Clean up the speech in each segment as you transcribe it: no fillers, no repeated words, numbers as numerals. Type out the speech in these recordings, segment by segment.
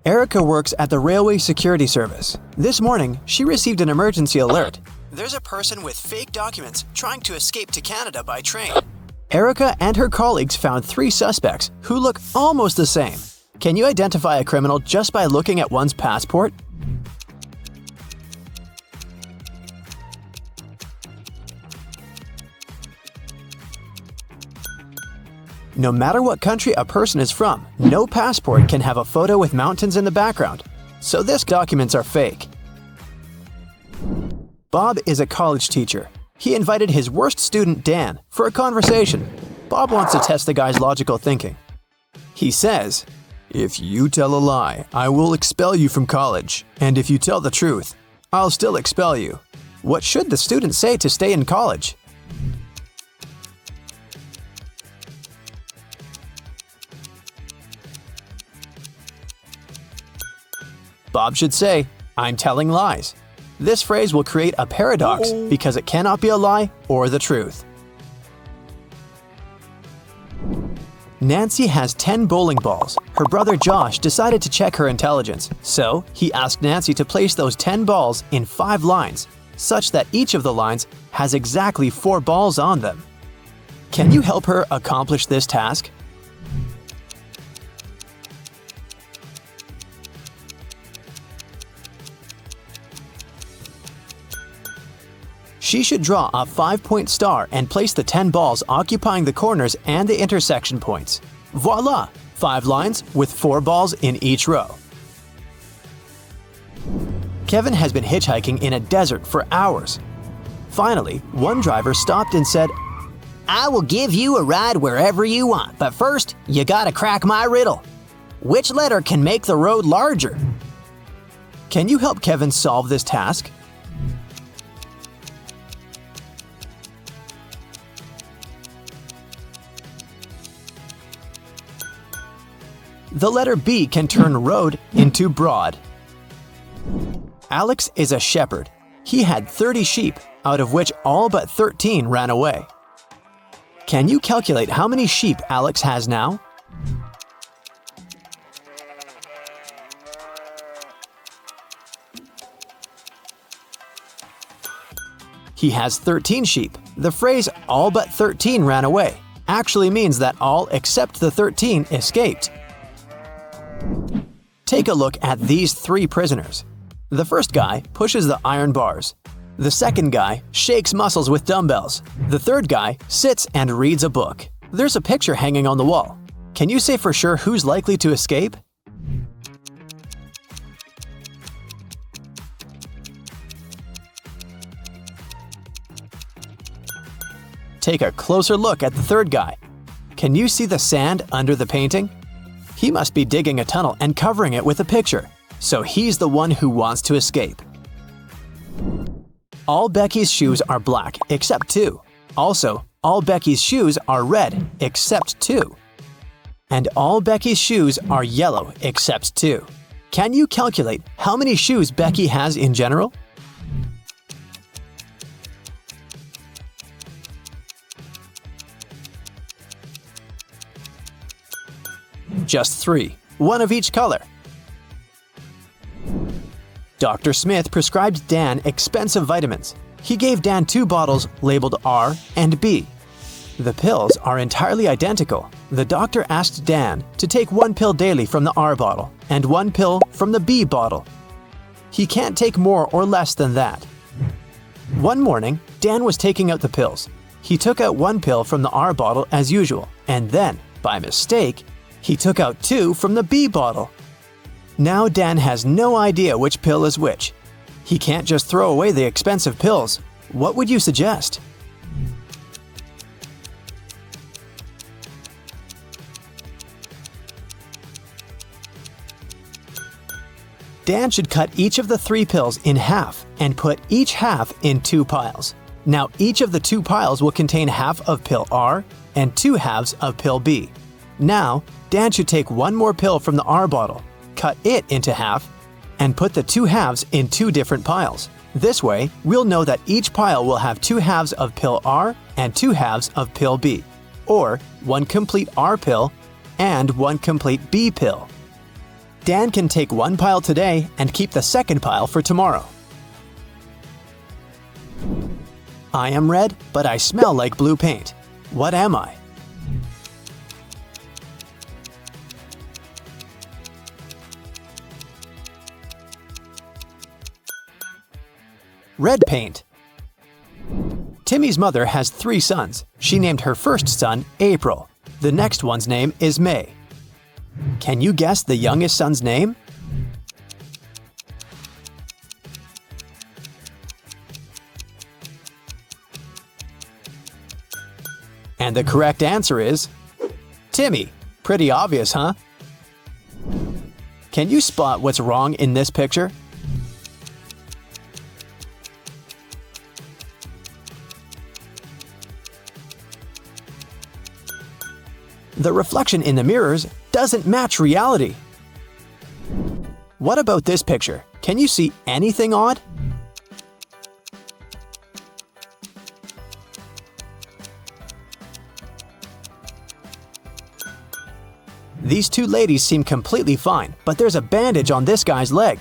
Erica works at the Railway Security Service. This morning, she received an emergency alert. There's a person with fake documents trying to escape to Canada by train. Erica and her colleagues found 3 suspects who look almost the same. Can you identify a criminal just by looking at one's passport? No matter what country a person is from, no passport can have a photo with mountains in the background, so these documents are fake. Bob is a college teacher. He invited his worst student, Dan, for a conversation. Bob wants to test the guy's logical thinking. He says, "If you tell a lie, I will expel you from college, and if you tell the truth, I'll still expel you." What should the student say to stay in college? Bob should say, "I'm telling lies." This phrase will create a paradox because it cannot be a lie or the truth. Nancy has 10 bowling balls. Her brother Josh decided to check her intelligence, so he asked Nancy to place those 10 balls in 5 lines, such that each of the lines has exactly 4 balls on them. Can you help her accomplish this task? She should draw a 5-point star and place the 10 balls occupying the corners and the intersection points. Voila! 5 lines with 4 balls in each row. Kevin has been hitchhiking in a desert for hours. Finally, one driver stopped and said, "I will give you a ride wherever you want, but first, you gotta crack my riddle. Which letter can make the road larger?" Can you help Kevin solve this task? The letter B can turn road into broad. Alex is a shepherd. He had 30 sheep, out of which all but 13 ran away. Can you calculate how many sheep Alex has now? He has 13 sheep. The phrase "all but 13 ran away" actually means that all except the 13 escaped. Take a look at these 3 prisoners. The first guy pushes the iron bars. The second guy shakes muscles with dumbbells. The third guy sits and reads a book. There's a picture hanging on the wall. Can you say for sure who's likely to escape? Take a closer look at the third guy. Can you see the sand under the painting? He must be digging a tunnel and covering it with a picture, so he's the one who wants to escape. All Becky's shoes are black except 2. Also, all Becky's shoes are red except 2. And all Becky's shoes are yellow except 2. Can you calculate how many shoes Becky has in general? Just 3, one of each color. Dr. Smith prescribed Dan expensive vitamins. He gave Dan 2 bottles labeled R and B. The pills are entirely identical. The doctor asked Dan to take 1 pill daily from the R bottle and 1 pill from the B bottle. He can't take more or less than that. One morning, Dan was taking out the pills. He took out 1 pill from the R bottle as usual, and then, by mistake, he took out 2 from the B bottle. Now Dan has no idea which pill is which. He can't just throw away the expensive pills. What would you suggest? Dan should cut each of the 3 pills in half and put each half in 2 piles. Now each of the 2 piles will contain half of pill R and 2 halves of pill B. Now, Dan should take 1 more pill from the R bottle, cut it into half, and put the 2 halves in 2 different piles. This way, we'll know that each pile will have 2 halves of pill R and 2 halves of pill B, or 1 complete R pill and 1 complete B pill. Dan can take one pile today and keep the second pile for tomorrow. I am red, but I smell like blue paint. What am I? Red paint. Timmy's mother has 3 sons. She named her first son April. The next one's name is May. Can you guess the youngest son's name? And the correct answer is Timmy. Pretty obvious, huh? Can you spot what's wrong in this picture? The reflection in the mirrors doesn't match reality. What about this picture? Can you see anything odd? These 2 ladies seem completely fine, but there's a bandage on this guy's leg.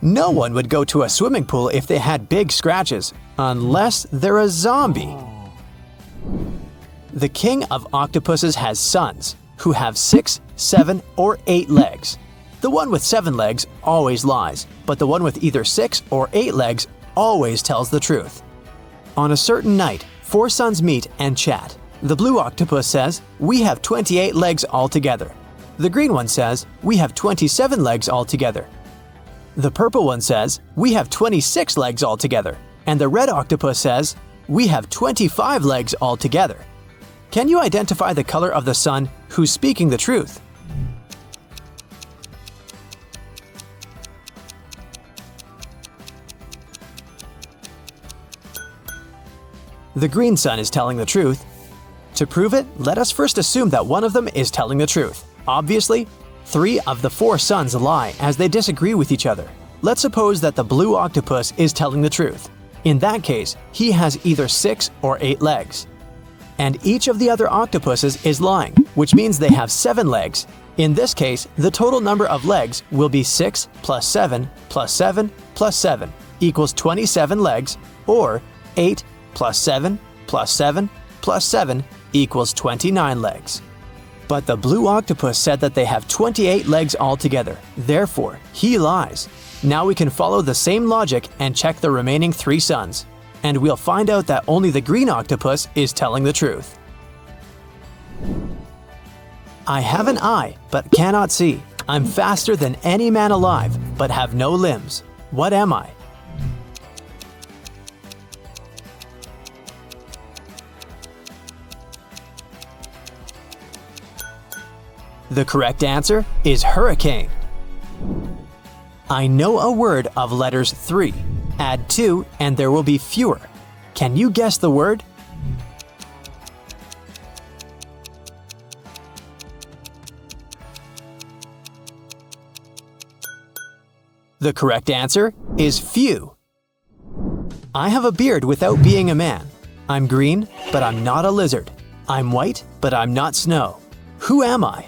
No one would go to a swimming pool if they had big scratches, unless they're a zombie. The king of octopuses has sons, who have 6, 7, or 8 legs. The one with 7 legs always lies, but the one with either 6 or 8 legs always tells the truth. On a certain night, 4 sons meet and chat. The blue octopus says, "We have 28 legs altogether." The green one says, "We have 27 legs altogether." The purple one says, "We have 26 legs altogether." And the red octopus says, "We have 25 legs altogether." Can you identify the color of the sun who's speaking the truth? The green sun is telling the truth. To prove it, let us first assume that one of them is telling the truth. Obviously, 3 of the 4 sons lie as they disagree with each other. Let's suppose that the blue octopus is telling the truth. In that case, he has either 6 or 8 legs. And each of the other octopuses is lying, which means they have 7 legs. In this case, the total number of legs will be 6 plus 7 plus 7 plus 7 equals 27 legs, or 8 plus 7 plus 7 plus 7 equals 29 legs. But the blue octopus said that they have 28 legs altogether. Therefore, he lies. Now we can follow the same logic and check the remaining 3 sons. And we'll find out that only the green octopus is telling the truth. I have an eye, but cannot see. I'm faster than any man alive, but have no limbs. What am I? The correct answer is hurricane. I know a word of letters 3. Add 2 and there will be fewer. Can you guess the word? The correct answer is few. I have a beard without being a man. I'm green, but I'm not a lizard. I'm white, but I'm not snow. Who am I?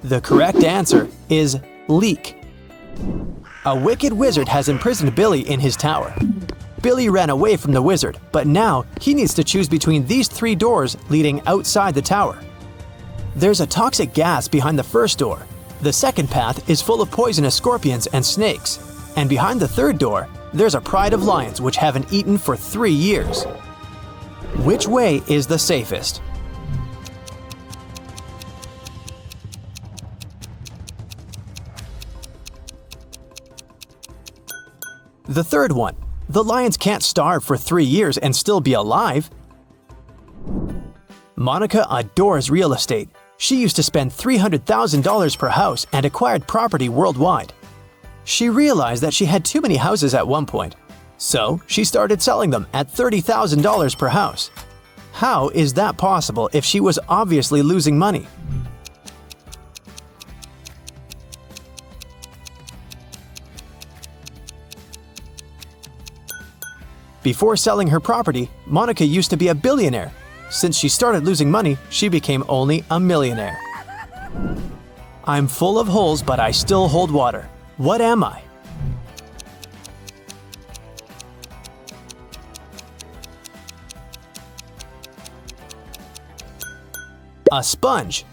The correct answer is leak. A wicked wizard has imprisoned Billy in his tower. Billy ran away from the wizard, but now he needs to choose between these 3 doors leading outside the tower. There's a toxic gas behind the first door. The second path is full of poisonous scorpions and snakes. And behind the third door, there's a pride of lions which haven't eaten for 3 years. Which way is the safest? The third one. The lions can't starve for 3 years and still be alive. Monica adores real estate. She used to spend $300,000 per house and acquired property worldwide. She realized that she had too many houses at one point, so she started selling them at $30,000 per house. How is that possible if she was obviously losing money? Before selling her property, Monica used to be a billionaire. Since she started losing money, she became only a millionaire. I'm full of holes, but I still hold water. What am I? A sponge.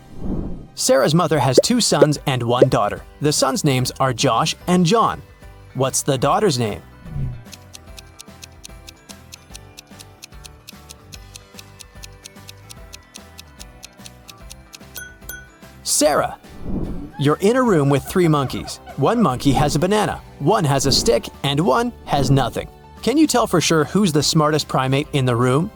Sarah's mother has 2 sons and 1 daughter. The sons' names are Josh and John. What's the daughter's name? Sarah. You're in a room with 3 monkeys. 1 monkey has a banana, 1 has a stick, and 1 has nothing. Can you tell for sure who's the smartest primate in the room?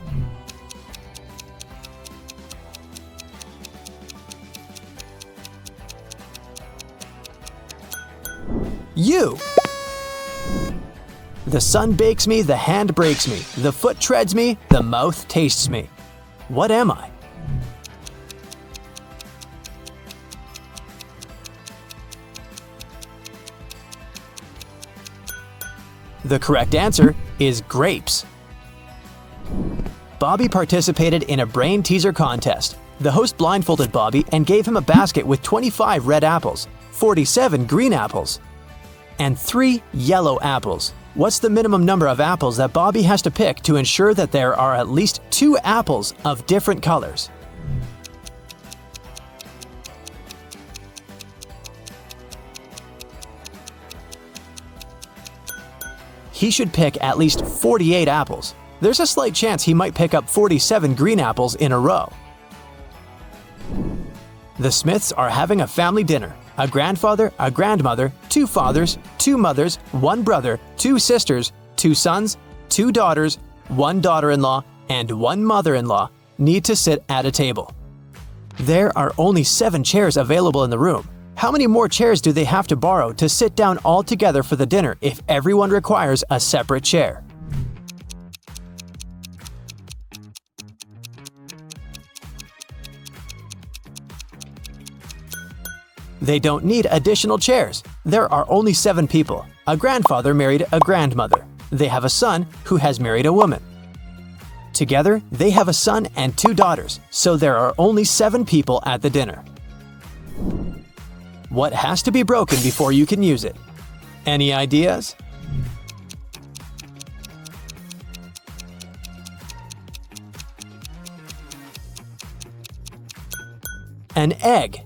You! The sun bakes me, the hand breaks me, the foot treads me, the mouth tastes me. What am I? The correct answer is grapes. Bobby participated in a brain teaser contest. The host blindfolded Bobby and gave him a basket with 25 red apples, 47 green apples, and 3 yellow apples. What's the minimum number of apples that Bobby has to pick to ensure that there are at least 2 apples of different colors? He should pick at least 48 apples. There's a slight chance he might pick up 47 green apples in a row. The Smiths are having a family dinner. A grandfather, a grandmother, 2 fathers, 2 mothers, 1 brother, 2 sisters, 2 sons, 2 daughters, 1 daughter-in-law, and 1 mother-in-law need to sit at a table. There are only 7 chairs available in the room. How many more chairs do they have to borrow to sit down all together for the dinner if everyone requires a separate chair? They don't need additional chairs. There are only 7 people. A grandfather married a grandmother. They have a son who has married a woman. Together, they have a son and 2 daughters, so there are only 7 people at the dinner. What has to be broken before you can use it? Any ideas? An egg.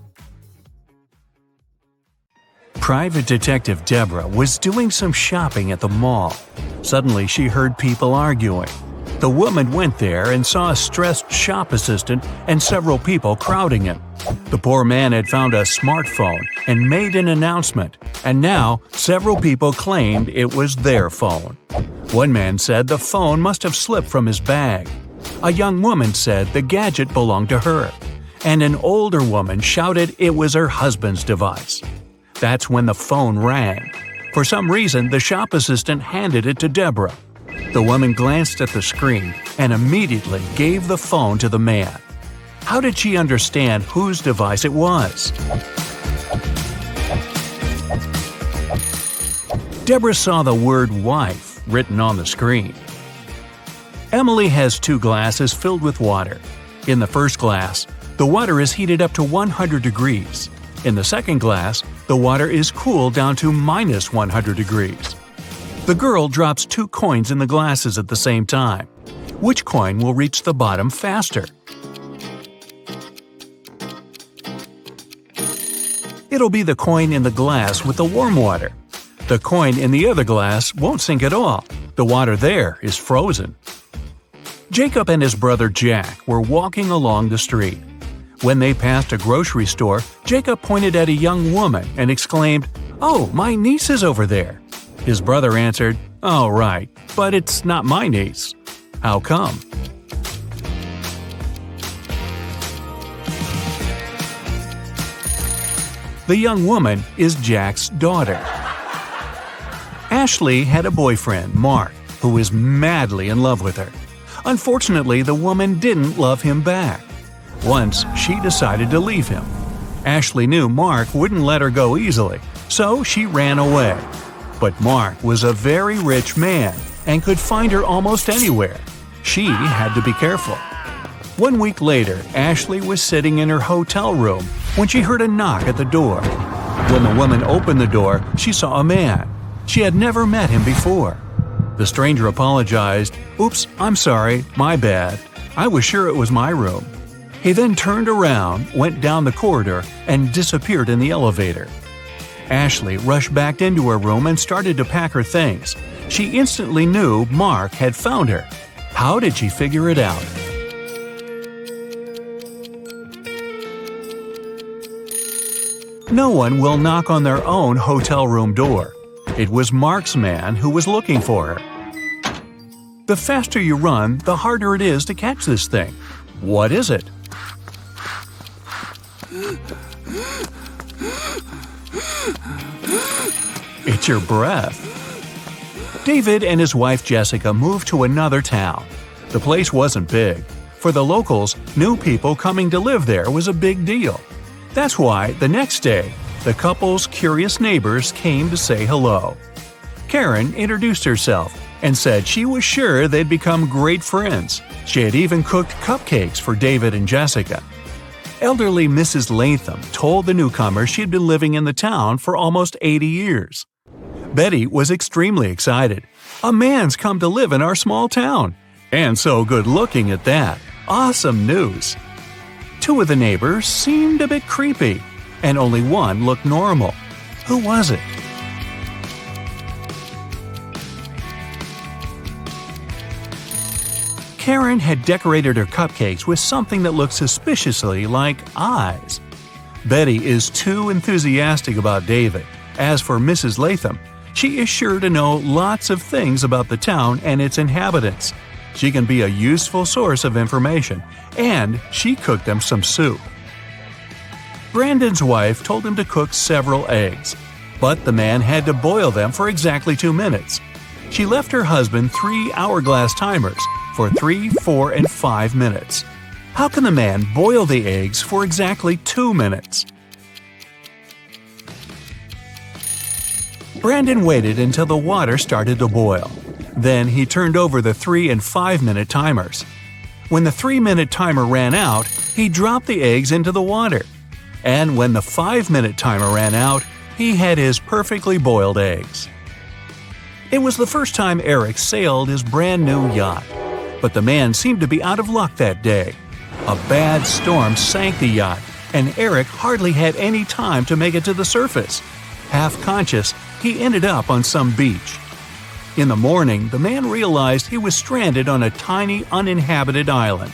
Private Detective Deborah was doing some shopping at the mall. Suddenly, she heard people arguing. The woman went there and saw a stressed shop assistant and several people crowding him. The poor man had found a smartphone and made an announcement, and now several people claimed it was their phone. One man said the phone must have slipped from his bag. A young woman said the gadget belonged to her, and an older woman shouted it was her husband's device. That's when the phone rang. For some reason, the shop assistant handed it to Deborah. The woman glanced at the screen and immediately gave the phone to the man. How did she understand whose device it was? Deborah saw the word wife written on the screen. Emily has 2 glasses filled with water. In the first glass, the water is heated up to 100 degrees. In the second glass, the water is cooled down to minus 100 degrees. The girl drops 2 coins in the glasses at the same time. Which coin will reach the bottom faster? It'll be the coin in the glass with the warm water. The coin in the other glass won't sink at all. The water there is frozen. Jacob and his brother Jack were walking along the street. When they passed a grocery store, Jacob pointed at a young woman and exclaimed, "Oh, my niece is over there." His brother answered, "Oh, right, but it's not my niece." "How come?" The young woman is Jack's daughter. Ashley had a boyfriend, Mark, who was madly in love with her. Unfortunately, the woman didn't love him back. Once, she decided to leave him. Ashley knew Mark wouldn't let her go easily, so she ran away. But Mark was a very rich man, and could find her almost anywhere. She had to be careful. 1 week later, Ashley was sitting in her hotel room when she heard a knock at the door. When the woman opened the door, she saw a man. She had never met him before. The stranger apologized. "Oops, I'm sorry, my bad. I was sure it was my room." He then turned around, went down the corridor, and disappeared in the elevator. Ashley rushed back into her room and started to pack her things. She instantly knew Mark had found her. How did she figure it out? No one will knock on their own hotel room door. It was Mark's man who was looking for her. The faster you run, the harder it is to catch this thing. What is it? It's your breath. David and his wife Jessica moved to another town. The place wasn't big. For the locals, new people coming to live there was a big deal. That's why, the next day, the couple's curious neighbors came to say hello. Karen introduced herself and said she was sure they'd become great friends. She had even cooked cupcakes for David and Jessica. Elderly Mrs. Latham told the newcomer she'd been living in the town for almost 80 years. Betty was extremely excited. "A man's come to live in our small town. And so good-looking at that. Awesome news." 2 of the neighbors seemed a bit creepy, and only one looked normal. Who was it? Karen had decorated her cupcakes with something that looked suspiciously like eyes. Betty is too enthusiastic about David. As for Mrs. Latham, she is sure to know lots of things about the town and its inhabitants. She can be a useful source of information, and she cooked them some soup. Brandon's wife told him to cook several eggs, but the man had to boil them for exactly 2 minutes. She left her husband 3 hourglass timers for 3, 4, and 5 minutes. How can the man boil the eggs for exactly 2 minutes? Brandon waited until the water started to boil. Then he turned over the 3 and 5 minute timers. When the 3-minute timer ran out, he dropped the eggs into the water. And when the 5-minute timer ran out, he had his perfectly boiled eggs. It was the first time Eric sailed his brand new yacht. But the man seemed to be out of luck that day. A bad storm sank the yacht, and Eric hardly had any time to make it to the surface. Half conscious, he ended up on some beach. In the morning, the man realized he was stranded on a tiny, uninhabited island.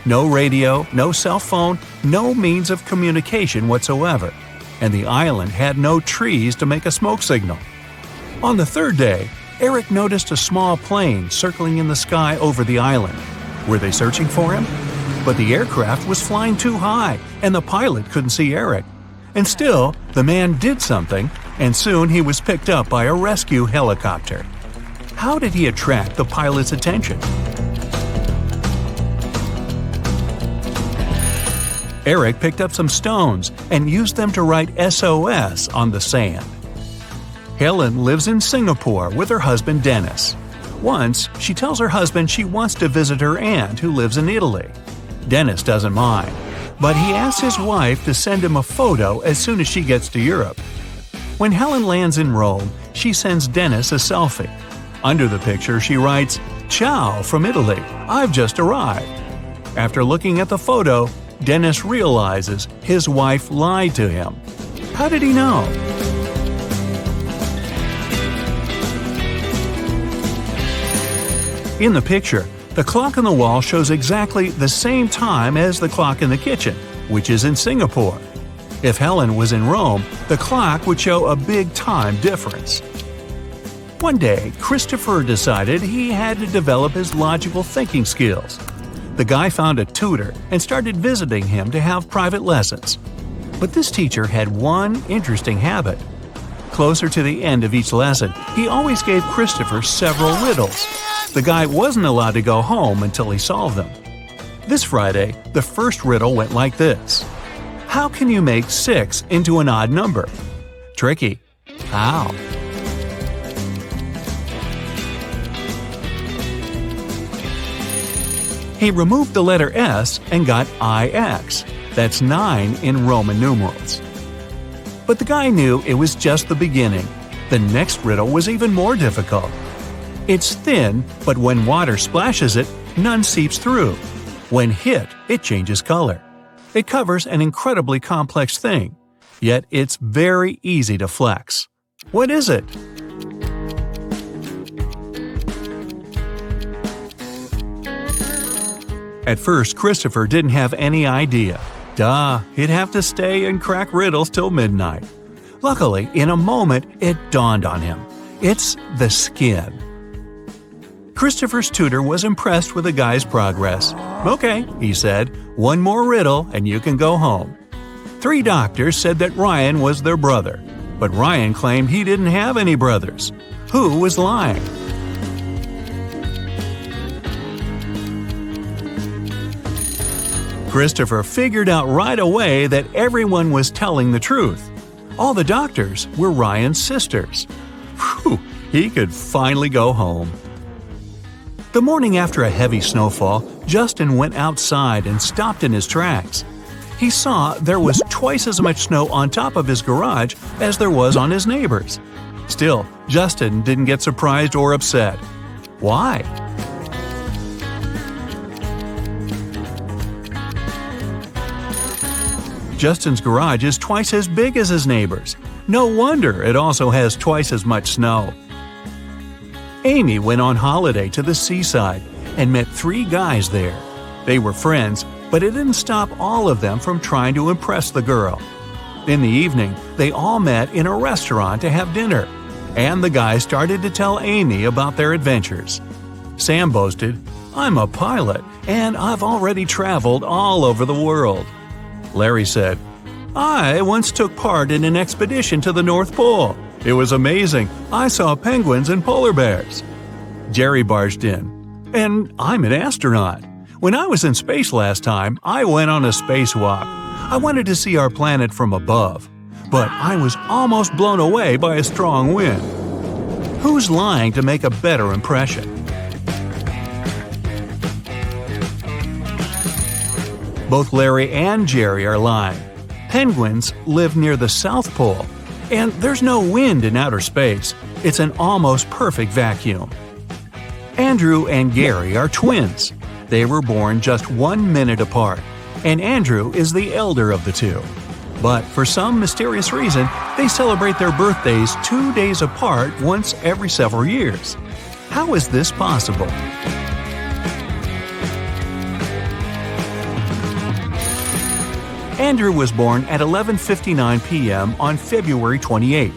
No radio, no cell phone, no means of communication whatsoever, and the island had no trees to make a smoke signal. On the 3rd day, Eric noticed a small plane circling in the sky over the island. Were they searching for him? But the aircraft was flying too high, and the pilot couldn't see Eric. And still, the man did something, and soon he was picked up by a rescue helicopter. How did he attract the pilot's attention? Eric picked up some stones and used them to write SOS on the sand. Helen lives in Singapore with her husband Dennis. Once, she tells her husband she wants to visit her aunt who lives in Italy. Dennis doesn't mind, but he asks his wife to send him a photo as soon as she gets to Europe. When Helen lands in Rome, she sends Dennis a selfie. Under the picture, she writes, "Ciao from Italy, I've just arrived." After looking at the photo, Dennis realizes his wife lied to him. How did he know? In the picture, the clock on the wall shows exactly the same time as the clock in the kitchen, which is in Singapore. If Helen was in Rome, the clock would show a big time difference. One day, Christopher decided he had to develop his logical thinking skills. The guy found a tutor and started visiting him to have private lessons. But this teacher had one interesting habit. Closer to the end of each lesson, he always gave Christopher several riddles. The guy wasn't allowed to go home until he solved them. This Friday, the first riddle went like this. How can you make 6 into an odd number? Tricky. How? He removed the letter S and got IX. That's 9 in Roman numerals. But the guy knew it was just the beginning. The next riddle was even more difficult. It's thin, but when water splashes it, none seeps through. When hit, it changes color. It covers an incredibly complex thing, yet it's very easy to flex. What is it? At first, Christopher didn't have any idea. Duh, he'd have to stay and crack riddles till midnight. Luckily, in a moment, it dawned on him. It's the skin. Christopher's tutor was impressed with the guy's progress. "Okay," he said, "one more riddle and you can go home." 3 doctors said that Ryan was their brother, but Ryan claimed he didn't have any brothers. Who was lying? Christopher figured out right away that everyone was telling the truth. All the doctors were Ryan's sisters. Whew, he could finally go home. The morning after a heavy snowfall, Justin went outside and stopped in his tracks. He saw there was twice as much snow on top of his garage as there was on his neighbor's. Still, Justin didn't get surprised or upset. Why? Justin's garage is twice as big as his neighbor's. No wonder it also has twice as much snow. Amy went on holiday to the seaside and met 3 guys there. They were friends, but it didn't stop all of them from trying to impress the girl. In the evening, they all met in a restaurant to have dinner, and the guys started to tell Amy about their adventures. Sam boasted, "I'm a pilot, and I've already traveled all over the world." Larry said, "I once took part in an expedition to the North Pole. It was amazing. I saw penguins and polar bears." Jerry barged in, "And I'm an astronaut. When I was in space last time, I went on a spacewalk. I wanted to see our planet from above, but I was almost blown away by a strong wind." Who's lying to make a better impression? Both Larry and Jerry are lying. Penguins live near the South Pole, and there's no wind in outer space. It's an almost perfect vacuum. Andrew and Gary are twins. They were born just 1 minute apart, and Andrew is the elder of the two. But for some mysterious reason, they celebrate their birthdays 2 days apart once every several years. How is this possible? Andrew was born at 11:59 p.m. on February 28.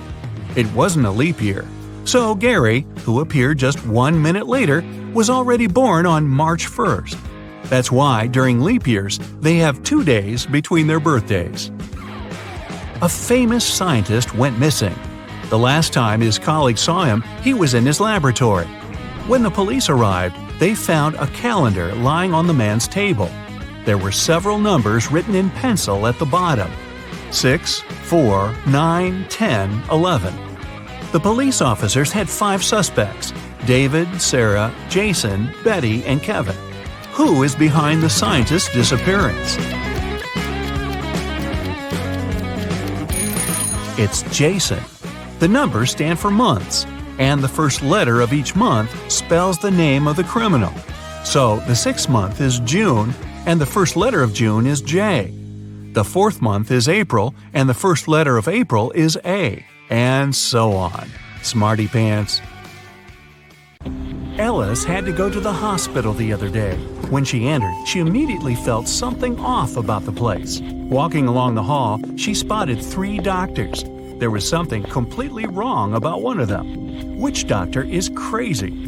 It wasn't a leap year. So Gary, who appeared just 1 minute later, was already born on March 1st. That's why, during leap years, they have 2 days between their birthdays. A famous scientist went missing. The last time his colleagues saw him, he was in his laboratory. When the police arrived, they found a calendar lying on the man's table. There were several numbers written in pencil at the bottom: 6, 4, 9, 10, 11. The police officers had 5 suspects: David, Sarah, Jason, Betty, and Kevin. Who is behind the scientist's disappearance? It's Jason. The numbers stand for months, and the first letter of each month spells the name of the criminal. So the 6th month is June, and the first letter of June is J. The 4th month is April, and the first letter of April is A, and so on. Smarty pants. Ellis had to go to the hospital the other day. When she entered, she immediately felt something off about the place. Walking along the hall, she spotted 3 doctors. There was something completely wrong about one of them. Which doctor is crazy?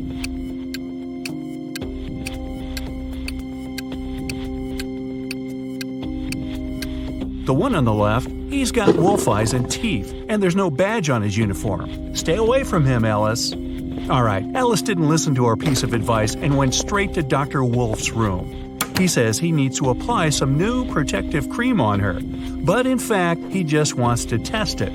The one on the left, he's got wolf eyes and teeth, and there's no badge on his uniform. Stay away from him, Ellis. Alright, Ellis didn't listen to our piece of advice and went straight to Dr. Wolf's room. He says he needs to apply some new protective cream on her, but in fact, he just wants to test it.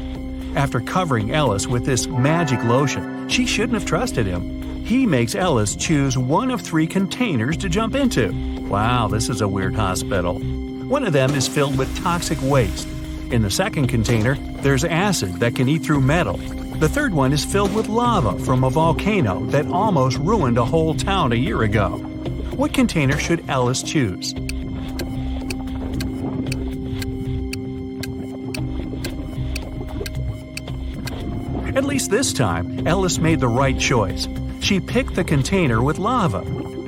After covering Ellis with this magic lotion, she shouldn't have trusted him. He makes Ellis choose one of 3 containers to jump into. Wow, this is a weird hospital. One of them is filled with toxic waste. In the second container, there's acid that can eat through metal. The third one is filled with lava from a volcano that almost ruined a whole town a year ago. What container should Ellis choose? At least this time, Ellis made the right choice. She picked the container with lava.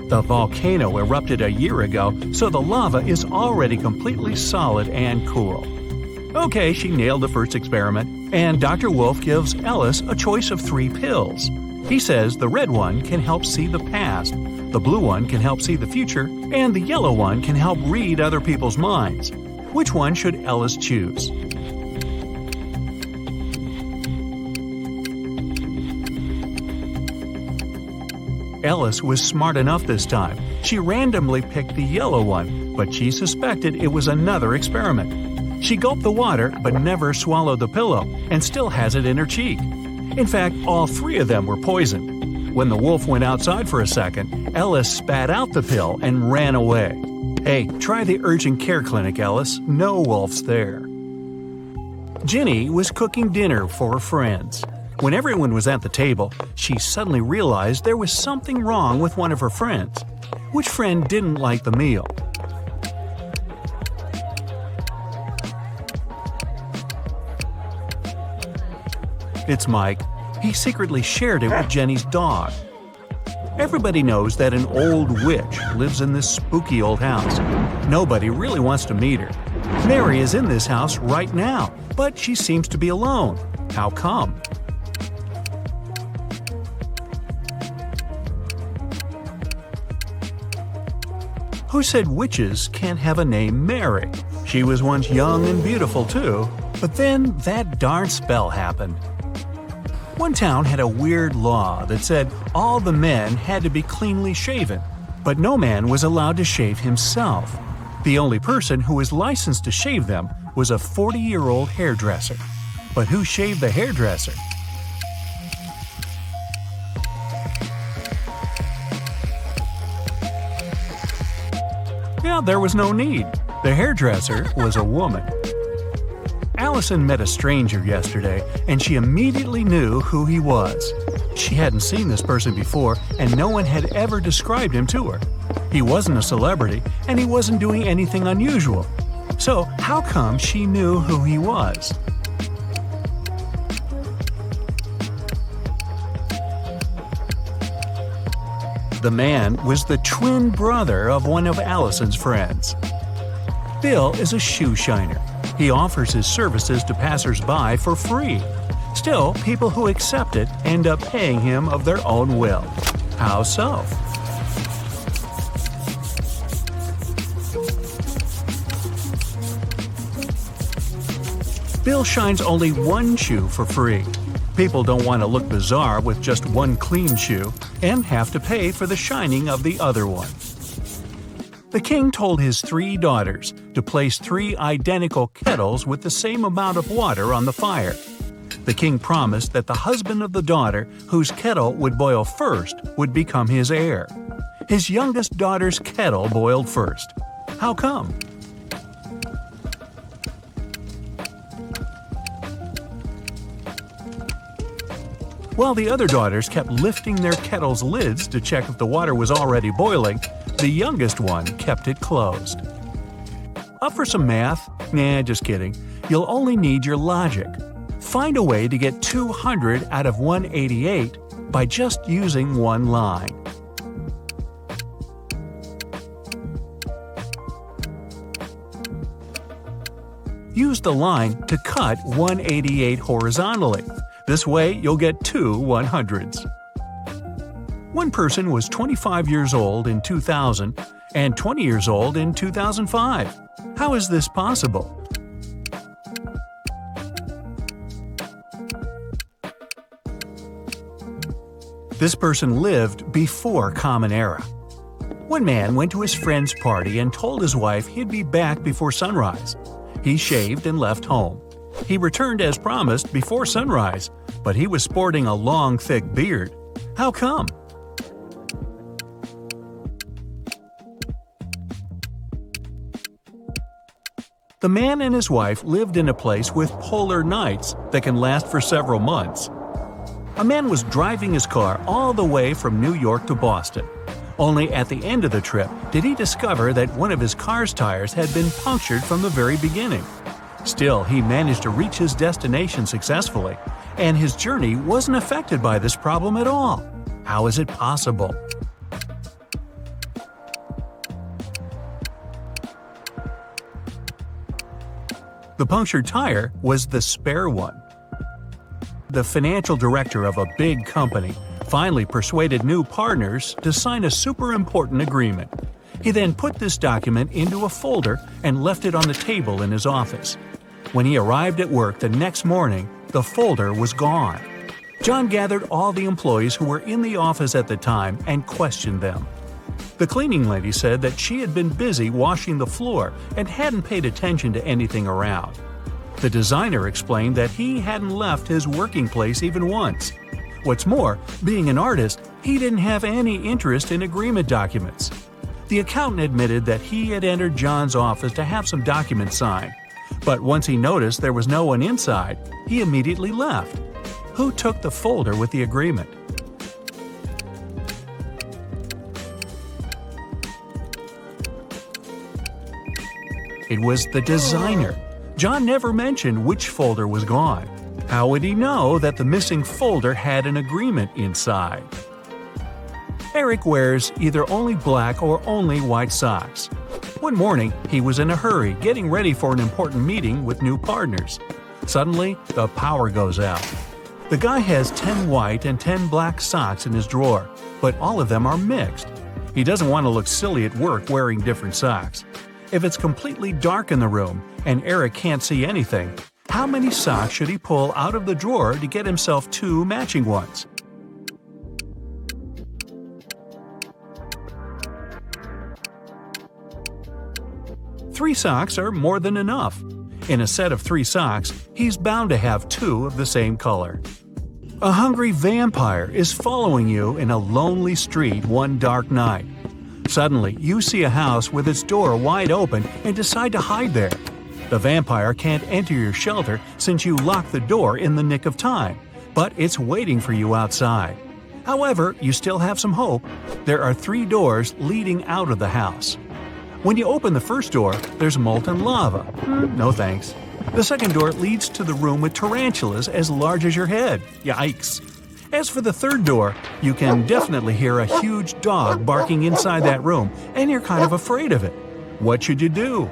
The volcano erupted a year ago, so the lava is already completely solid and cool. Okay, she nailed the first experiment, and Dr. Wolf gives Ellis a choice of 3 pills. He says the red one can help see the past, the blue one can help see the future, and the yellow one can help read other people's minds. Which one should Ellis choose? Ellis was smart enough this time. She randomly picked the yellow one, but she suspected it was another experiment. She gulped the water but never swallowed the pillow and still has it in her cheek. In fact, all 3 of them were poisoned. When the wolf went outside for a second, Ellis spat out the pill and ran away. Hey, try the urgent care clinic, Ellis. No wolves there. Ginny was cooking dinner for her friends. When everyone was at the table, she suddenly realized there was something wrong with one of her friends. Which friend didn't like the meal? It's Mike. He secretly shared it with Jenny's dog. Everybody knows that an old witch lives in this spooky old house. Nobody really wants to meet her. Mary is in this house right now, but she seems to be alone. How come? Who said witches can't have a name Mary? She was once young and beautiful too, but then that darn spell happened. One town had a weird law that said all the men had to be cleanly shaven, but no man was allowed to shave himself. The only person who was licensed to shave them was a 40-year-old hairdresser. But who shaved the hairdresser? Yeah, there was no need. The hairdresser was a woman. Allison met a stranger yesterday, and she immediately knew who he was. She hadn't seen this person before, and no one had ever described him to her. He wasn't a celebrity, and he wasn't doing anything unusual. So how come she knew who he was? The man was the twin brother of one of Allison's friends. Bill is a shoe shiner. He offers his services to passers-by for free. Still, people who accept it end up paying him of their own will. How so? Bill shines only one shoe for free. People don't want to look bizarre with just one clean shoe and have to pay for the shining of the other one. The king told his 3 daughters to place 3 identical kettles with the same amount of water on the fire. The king promised that the husband of the daughter whose kettle would boil first would become his heir. His youngest daughter's kettle boiled first. How come? While the other daughters kept lifting their kettle's lids to check if the water was already boiling, the youngest one kept it closed. Up for some math? Nah, just kidding. You'll only need your logic. Find a way to get 200 out of 188 by just using one line. Use the line to cut 188 horizontally. This way, you'll get 2 100s. One person was 25 years old in 2000 and 20 years old in 2005. How is this possible? This person lived before Common Era. One man went to his friend's party and told his wife he'd be back before sunrise. He shaved and left home. He returned as promised before sunrise, but he was sporting a long, thick beard. How come? The man and his wife lived in a place with polar nights that can last for several months. A man was driving his car all the way from New York to Boston. Only at the end of the trip did he discover that one of his car's tires had been punctured from the very beginning. Still, he managed to reach his destination successfully, and his journey wasn't affected by this problem at all. How is it possible? The punctured tire was the spare one. The financial director of a big company finally persuaded new partners to sign a super important agreement. He then put this document into a folder and left it on the table in his office. When he arrived at work the next morning, the folder was gone. John gathered all the employees who were in the office at the time and questioned them. The cleaning lady said that she had been busy washing the floor and hadn't paid attention to anything around. The designer explained that he hadn't left his working place even once. What's more, being an artist, he didn't have any interest in agreement documents. The accountant admitted that he had entered John's office to have some documents signed, but once he noticed there was no one inside, he immediately left. Who took the folder with the agreement? It was the designer. John never mentioned which folder was gone. How would he know that the missing folder had an agreement inside? Eric wears either only black or only white socks. One morning, he was in a hurry getting ready for an important meeting with new partners. Suddenly, the power goes out. The guy has 10 white and 10 black socks in his drawer, but all of them are mixed. He doesn't want to look silly at work wearing different socks. If it's completely dark in the room and Eric can't see anything, how many socks should he pull out of the drawer to get himself 2 matching ones? Three socks are more than enough. In a set of 3 socks, he's bound to have 2 of the same color. A hungry vampire is following you in a lonely street one dark night. Suddenly, you see a house with its door wide open and decide to hide there. The vampire can't enter your shelter since you locked the door in the nick of time, but it's waiting for you outside. However, you still have some hope. There are 3 doors leading out of the house. When you open the first door, there's molten lava. No thanks. The second door leads to the room with tarantulas as large as your head. Yikes. As for the third door, you can definitely hear a huge dog barking inside that room, and you're kind of afraid of it. What should you do?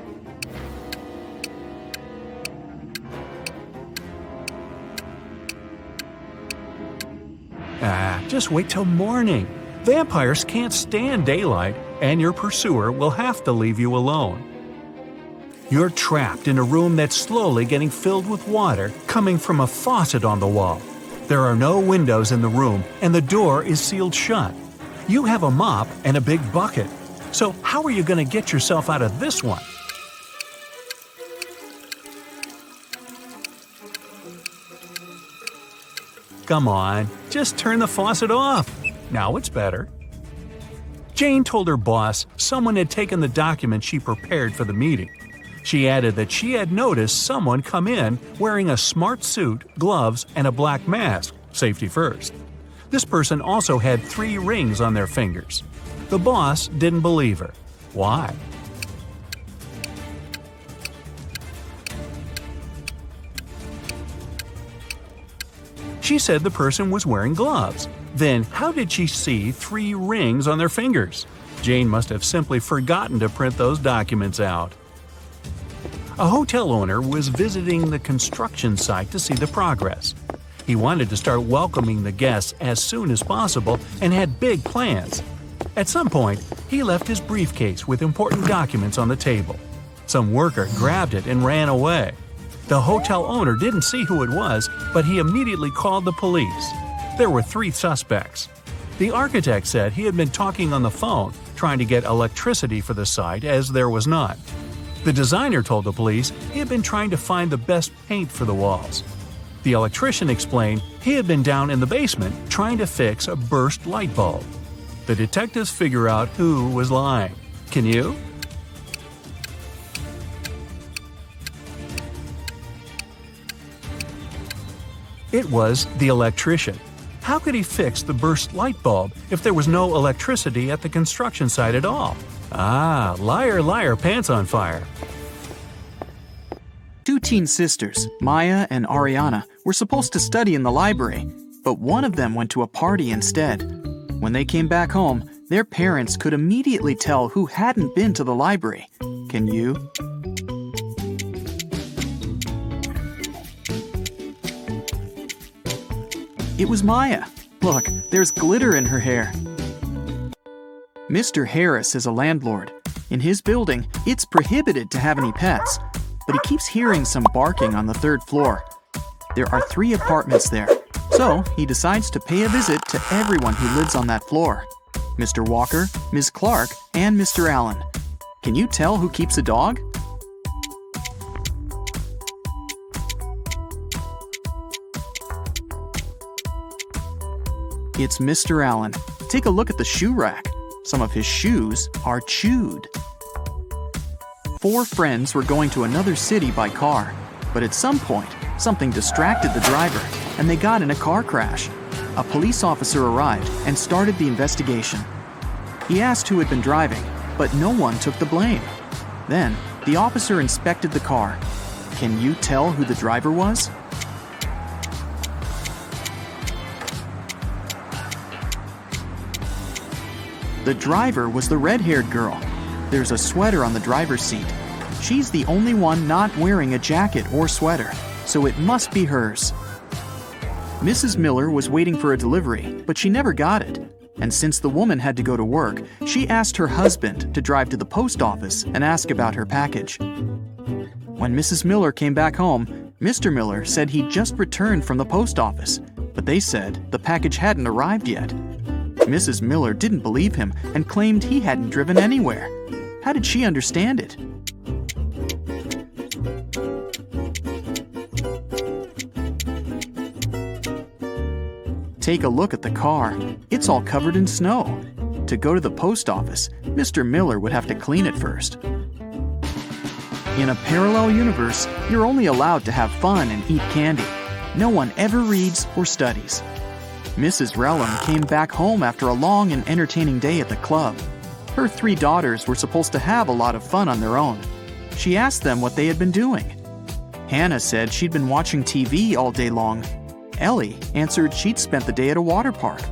Just wait till morning. Vampires can't stand daylight, and your pursuer will have to leave you alone. You're trapped in a room that's slowly getting filled with water coming from a faucet on the wall. There are no windows in the room, and the door is sealed shut. You have a mop and a big bucket. So how are you going to get yourself out of this one? Come on, just turn the faucet off. Now it's better. Jane told her boss someone had taken the document she prepared for the meeting. She added that she had noticed someone come in wearing a smart suit, gloves, and a black mask, safety first. This person also had 3 rings on their fingers. The boss didn't believe her. Why? She said the person was wearing gloves. Then how did she see 3 rings on their fingers? Jane must have simply forgotten to print those documents out. A hotel owner was visiting the construction site to see the progress. He wanted to start welcoming the guests as soon as possible and had big plans. At some point, he left his briefcase with important documents on the table. Some worker grabbed it and ran away. The hotel owner didn't see who it was, but he immediately called the police. There were 3 suspects. The architect said he had been talking on the phone, trying to get electricity for the site as there was none. The designer told the police he had been trying to find the best paint for the walls. The electrician explained he had been down in the basement trying to fix a burst light bulb. The detectives figure out who was lying. Can you? It was the electrician. How could he fix the burst light bulb if there was no electricity at the construction site at all? Ah, liar, liar, pants on fire. Two teen sisters, Maya and Ariana, were supposed to study in the library, but one of them went to a party instead. When they came back home, their parents could immediately tell who hadn't been to the library. Can you? It was Maya. Look, there's glitter in her hair. Mr. Harris is a landlord. In his building, it's prohibited to have any pets, but he keeps hearing some barking on the 3rd floor. There are 3 apartments there, so he decides to pay a visit to everyone who lives on that floor. Mr. Walker, Ms. Clark, and Mr. Allen. Can you tell who keeps a dog? It's Mr. Allen. Take a look at the shoe rack. Some of his shoes are chewed. 4 friends were going to another city by car, but at some point, something distracted the driver, and they got in a car crash. A police officer arrived and started the investigation. He asked who had been driving, but no one took the blame. Then, the officer inspected the car. Can you tell who the driver was? The driver was the red-haired girl. There's a sweater on the driver's seat. She's the only one not wearing a jacket or sweater, so it must be hers. Mrs. Miller was waiting for a delivery, but she never got it. And since the woman had to go to work, she asked her husband to drive to the post office and ask about her package. When Mrs. Miller came back home, Mr. Miller said he'd just returned from the post office, but they said the package hadn't arrived yet. Mrs. Miller didn't believe him and claimed he hadn't driven anywhere. How did she understand it? Take a look at the car. It's all covered in snow. To go to the post office, Mr. Miller would have to clean it first. In a parallel universe, you're only allowed to have fun and eat candy. No one ever reads or studies. Mrs. Relham came back home after a long and entertaining day at the club. Her 3 daughters were supposed to have a lot of fun on their own. She asked them what they had been doing. Hannah said she'd been watching TV all day long. Ellie answered she'd spent the day at a water park.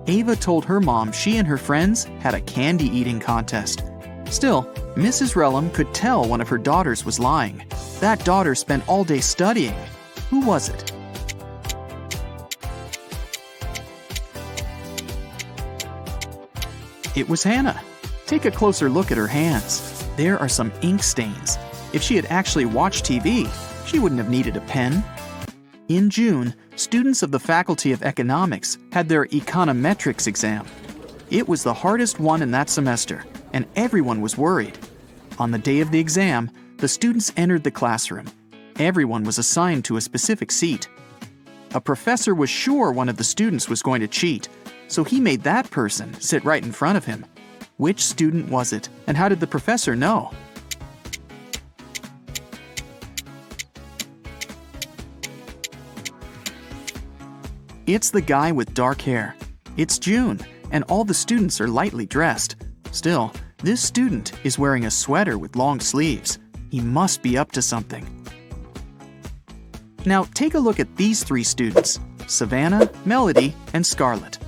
Ava told her mom she and her friends had a candy eating contest. Still, Mrs. Relham could tell one of her daughters was lying. That daughter spent all day studying. Who was it? It was Hannah. Take a closer look at her hands. There are some ink stains. If she had actually watched TV, she wouldn't have needed a pen. In June, students of the Faculty of Economics had their econometrics exam. It was the hardest one in that semester, and everyone was worried. On the day of the exam, the students entered the classroom. Everyone was assigned to a specific seat. A professor was sure one of the students was going to cheat, so he made that person sit right in front of him. Which student was it, and how did the professor know? It's the guy with dark hair. It's June, and all the students are lightly dressed. Still, this student is wearing a sweater with long sleeves. He must be up to something. Now take a look at these 3 students, Savannah, Melody, and Scarlett.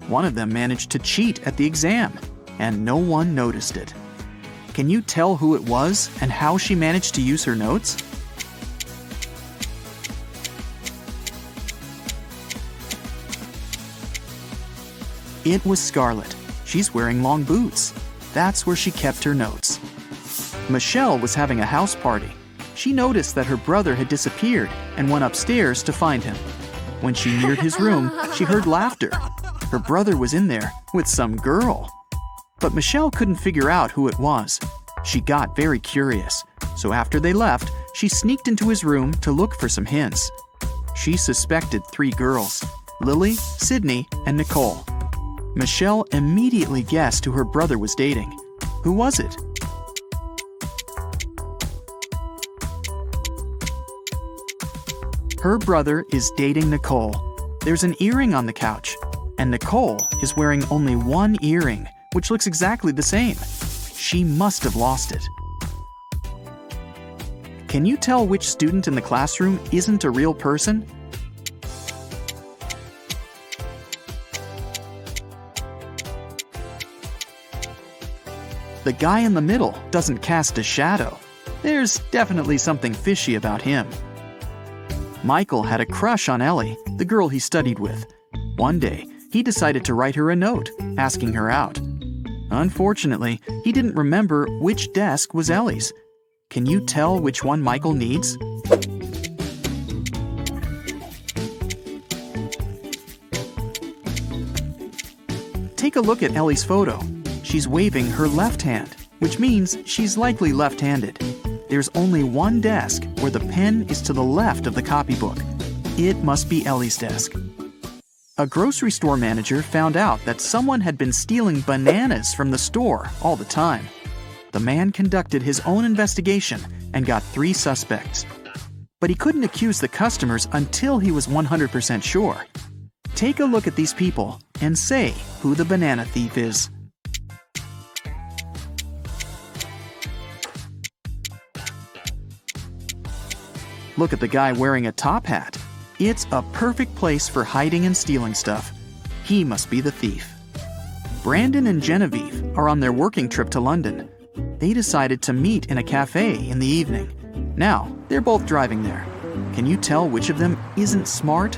One of them managed to cheat at the exam, and no one noticed it. Can you tell who it was and how she managed to use her notes? It was Scarlett. She's wearing long boots. That's where she kept her notes. Michelle was having a house party. She noticed that her brother had disappeared and went upstairs to find him. When she neared his room, she heard laughter. Her brother was in there with some girl. But Michelle couldn't figure out who it was. She got very curious, so after they left, she sneaked into his room to look for some hints. She suspected 3 girls, Lily, Sydney, and Nicole. Michelle immediately guessed who her brother was dating. Who was it? Her brother is dating Nicole. There's an earring on the couch, and Nicole is wearing only one earring, which looks exactly the same. She must have lost it. Can you tell which student in the classroom isn't a real person? The guy in the middle doesn't cast a shadow. There's definitely something fishy about him. Michael had a crush on Ellie, the girl he studied with. One day, he decided to write her a note, asking her out. Unfortunately, he didn't remember which desk was Ellie's. Can you tell which one Michael needs? Take a look at Ellie's photo. She's waving her left hand, which means she's likely left-handed. There's only one desk where the pen is to the left of the copybook. It must be Ellie's desk. A grocery store manager found out that someone had been stealing bananas from the store all the time. The man conducted his own investigation and got 3 suspects. But he couldn't accuse the customers until he was 100% sure. Take a look at these people and say who the banana thief is. Look at the guy wearing a top hat. It's a perfect place for hiding and stealing stuff. He must be the thief. Brandon and Genevieve are on their working trip to London. They decided to meet in a cafe in the evening. Now, they're both driving there. Can you tell which of them isn't smart?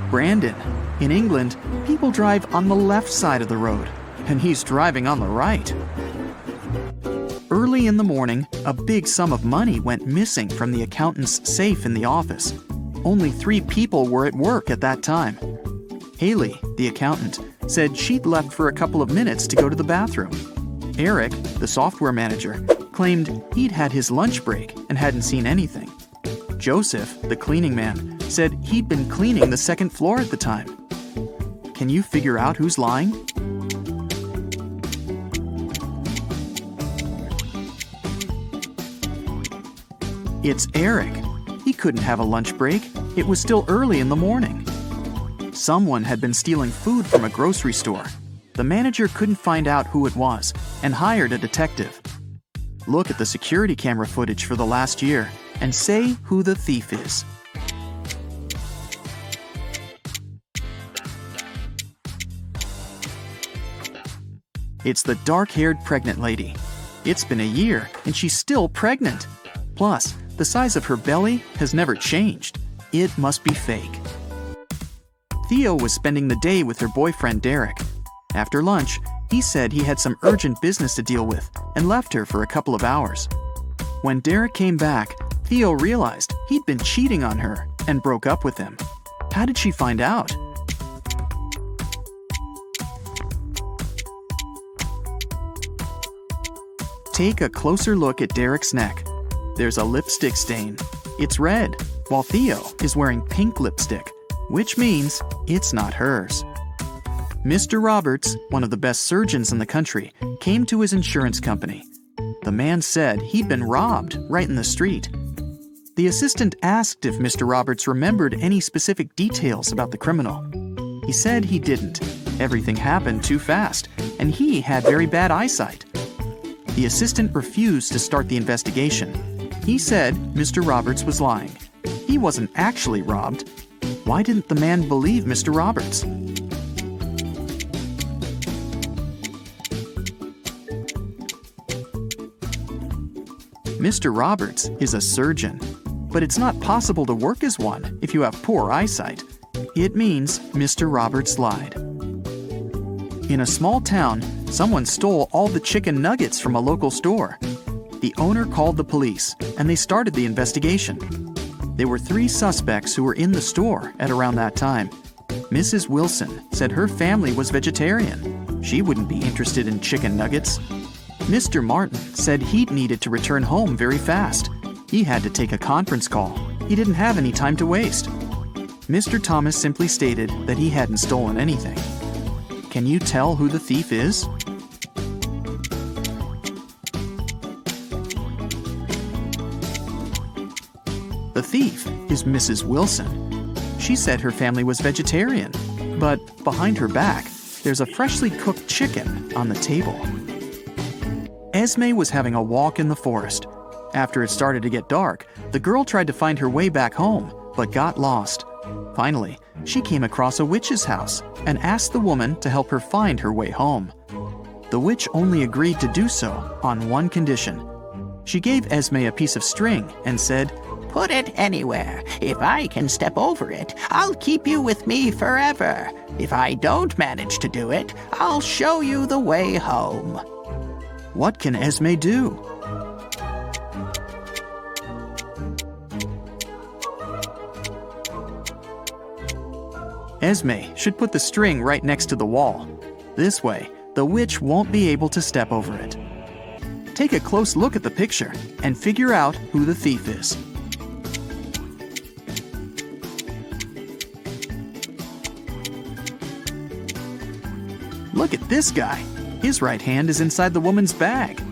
Brandon. In England, people drive on the left side of the road, and he's driving on the right. Early in the morning, a big sum of money went missing from the accountant's safe in the office. Only 3 people were at work at that time. Haley, the accountant, said she'd left for a couple of minutes to go to the bathroom. Eric, the software manager, claimed he'd had his lunch break and hadn't seen anything. Joseph, the cleaning man, said he'd been cleaning the 2nd floor at the time. Can you figure out who's lying? It's Eric. He couldn't have a lunch break. It was still early in the morning. Someone had been stealing food from a grocery store. The manager couldn't find out who it was and hired a detective. Look at the security camera footage for the last year and say who the thief is. It's the dark-haired pregnant lady. It's been a year and she's still pregnant. Plus, the size of her belly has never changed. It must be fake. Theo was spending the day with her boyfriend Derek. After lunch, he said he had some urgent business to deal with and left her for a couple of hours. When Derek came back, Theo realized he'd been cheating on her and broke up with him. How did she find out? Take a closer look at Derek's neck. There's a lipstick stain. It's red, while Theo is wearing pink lipstick, which means it's not hers. Mr. Roberts, one of the best surgeons in the country, came to his insurance company. The man said he'd been robbed right in the street. The assistant asked if Mr. Roberts remembered any specific details about the criminal. He said he didn't. Everything happened too fast, and he had very bad eyesight. The assistant refused to start the investigation. He said Mr. Roberts was lying. He wasn't actually robbed. Why didn't the man believe Mr. Roberts? Mr. Roberts is a surgeon, but it's not possible to work as one if you have poor eyesight. It means Mr. Roberts lied. In a small town, someone stole all the chicken nuggets from a local store. The owner called the police, and they started the investigation. There were 3 suspects who were in the store at around that time. Mrs. Wilson said her family was vegetarian. She wouldn't be interested in chicken nuggets. Mr. Martin said he'd needed to return home very fast. He had to take a conference call. He didn't have any time to waste. Mr. Thomas simply stated that he hadn't stolen anything. Can you tell who the thief is? The thief is Mrs. Wilson. She said her family was vegetarian, but behind her back, there's a freshly cooked chicken on the table. Esme was having a walk in the forest. After it started to get dark, the girl tried to find her way back home, but got lost. Finally, she came across a witch's house and asked the woman to help her find her way home. The witch only agreed to do so on one condition. She gave Esme a piece of string and said, "Put it anywhere. If I can step over it, I'll keep you with me forever. If I don't manage to do it, I'll show you the way home." What can Esme do? Esme should put the string right next to the wall. This way, the witch won't be able to step over it. Take a close look at the picture and figure out who the thief is. Look at this guy. His right hand is inside the woman's bag.